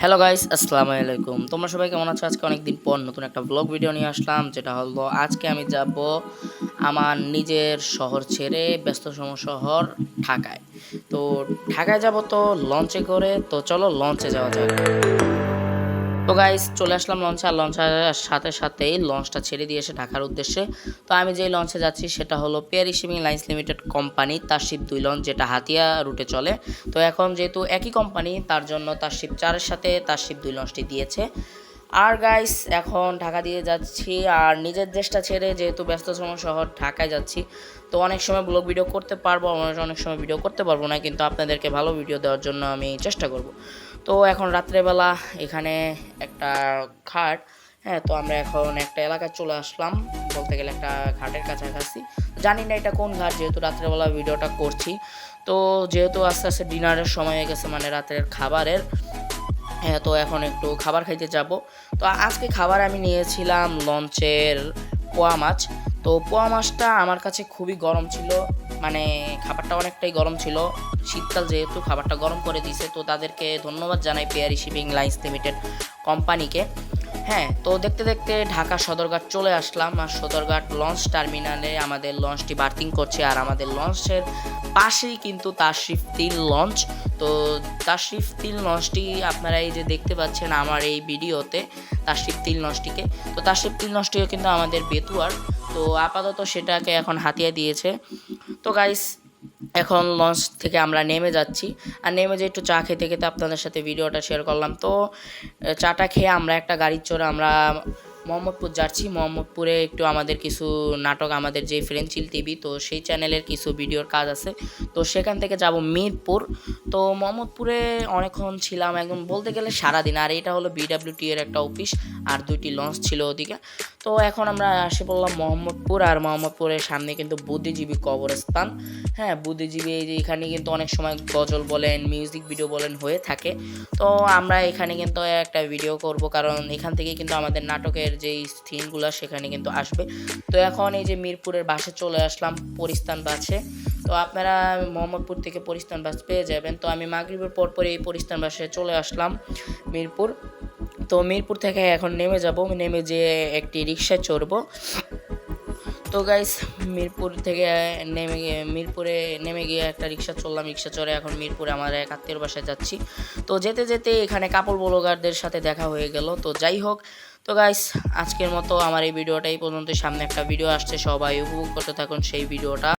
Hello guys, আসসালামু আলাইকুম। তোমরা সবাই কেমন আছো? আজকে অনেকদিন পর নতুন একটা ব্লগ ভিডিও নিয়ে আসলাম, যেটা হলো আজকে আমি যাব আমার নিজের শহর ছেড়ে ব্যস্ততম শহর ঢাকায়। তো ঢাকায় যাব তো লঞ্চে করে, তো চলো লঞ্চে যাওয়া যাক। তো গাইস চলে আসলাম লঞ্চে, আর লঞ্চের সাথে সাথেই লঞ্চটা ছেড়ে দিয়ে এসে ঢাকার উদ্দেশ্যে। তো আমি যেই লঞ্চে যাচ্ছি সেটা হলো Payari shipping lines limited company তারশিপ 2 লঞ্চ, যেটা হাতিয়া রুটে চলে। তো এখন যেহেতু একই কোম্পানি, তার জন্য তারশিপ 4-এর সাথে তারশিপ 2 লঞ্চটি দিয়েছে। আর গাইস এখন ঢাকা দিয়ে যাচ্ছি, আর নিজের দেশটা ছেড়ে যেহেতু ব্যস্ততম শহর ঢাকায় যাচ্ছি, তো অনেক সময় ব্লগ ভিডিও করতে পারবো, অনেক সময় ভিডিও করতে পারবো না, কিন্তু আপনাদেরকে ভালো ভিডিও দেওয়ার জন্য আমি চেষ্টা করব। তো এখন রাত্রেবেলা এখানে একটা ঘাট, হ্যাঁ, তো আমরা এখন একটা এলাকায় চলে আসলাম, বলতে গেলে একটা ঘাটের কাছাকাছি। জানি না এটা কোন ঘাট, যেহেতু রাত্রেবেলা ভিডিওটা করছি। তো যেহেতু আস্তে আস্তে ডিনারের সময় হয়ে গেছে, মানে রাতের খাবারের, হ্যাঁ, তো এখন একটু খাবার খাইতে যাব। তো আজকে খাবার আমি নিয়েছিলাম লঞ্চের পোয়া মাছ। তো পোয়া মাছটা আমার কাছে খুবই গরম ছিল, মানে খাবারটা অনেকটাই গরম ছিল। শীতকাল যেহেতু খাবারটা গরম করে দিয়েছে, তো তাদেরকে ধন্যবাদ জানাই পেয়ারি শিপিং লাইন্স লিমিটেড কোম্পানিকে। হ্যাঁ, তো দেখতে দেখতে ঢাকা সদরঘাট চলে আসলাম, আর সদরঘাট লঞ্চ টার্মিনালে আমাদের লঞ্চটি বার্থিং করছে, আর আমাদের লঞ্চের পাশেই কিন্তু তাশরিফ 3 লঞ্চ। তো তাশরিফ 3 লঞ্চটি আপনারা এই যে দেখতে পাচ্ছেন আমার এই ভিডিওতে, তাশরিফ 3 লঞ্চটিকে। তো তাশরিফ 3 লঞ্চটিও কিন্তু আমাদের বেতুয়ার, তো আপাতত সেটাকে এখন হাতিয়ে দিয়েছে। তো গাইস এখন লঞ্চ থেকে আমরা নেমে যাচ্ছি, আর নেমে যে একটু চা খেতে খেতে আপনাদের সাথে ভিডিওটা শেয়ার করলাম। তো চাটা খেয়ে আমরা একটা গাড়ির চড়ে আমরা মোহাম্মদপুর যাচ্ছি। মোহাম্মদপুরে একটু আমাদের কিছু নাটক, আমাদের যে ফ্রেন্ডচিল টিভি, তো সেই চ্যানেলের কিছু ভিডিওর কাজ আছে, তো সেখান থেকে যাব মিরপুর। তো মোহাম্মদপুরে অনেকক্ষণ ছিলাম, একদম বলতে গেলে সারাদিন। আর এটা হলো বিডাব্লিউটি এর একটা অফিস, আর 2টি লঞ্চ ছিল ওদিকে। তো এখন আমরা আসে পড়লাম মোহাম্মদপুর, আর মোহাম্মদপুরের সামনে কিন্তু বুদ্ধিজীবী কবরস্থান। হ্যাঁ, বুদ্ধিজীবী এখানে কিন্তু অনেক সময় গজল বলেন, মিউজিক ভিডিও বলেন হয়ে থাকে। তো আমরা এখানে কিন্তু একটা ভিডিও করব, কারণ এখান থেকে কিন্তু আমাদের নাটকের যেই সিনগুলো সেখানে কিন্তু আসবে। তো এখন এই যে মিরপুরের বাসে চলে আসলাম, পরিস্থান বাসে। তো আপনারা মোহাম্মদপুর থেকে পরিস্থান বাস পেয়ে যাবেন। তো আমি মাগরিবের পর এই পরিস্থান বাসে চলে আসলাম মিরপুর। তো মিরপুর থেকে এখন নেমে যাব, নেমে যেয়ে একটি রিক্সায় চড়বো। তো গাইস মিরপুর থেকে মিরপুরে নেমে গিয়ে একটা রিক্সা চড়লাম, রিক্সা চড়ে এখন মিরপুরে আমার এক আত্মীয়র বাসায় যাচ্ছি। তো যেতে যেতে এখানে কাপল ব্লগারদের সাথে দেখা হয়ে গেল। তো যাই হোক, তো গাইস আজকের মতো আমার এই ভিডিওটা এই পর্যন্ত। সামনে একটা ভিডিও আসছে, সবাই উপভোগ করতে থাকুন সেই ভিডিওটা।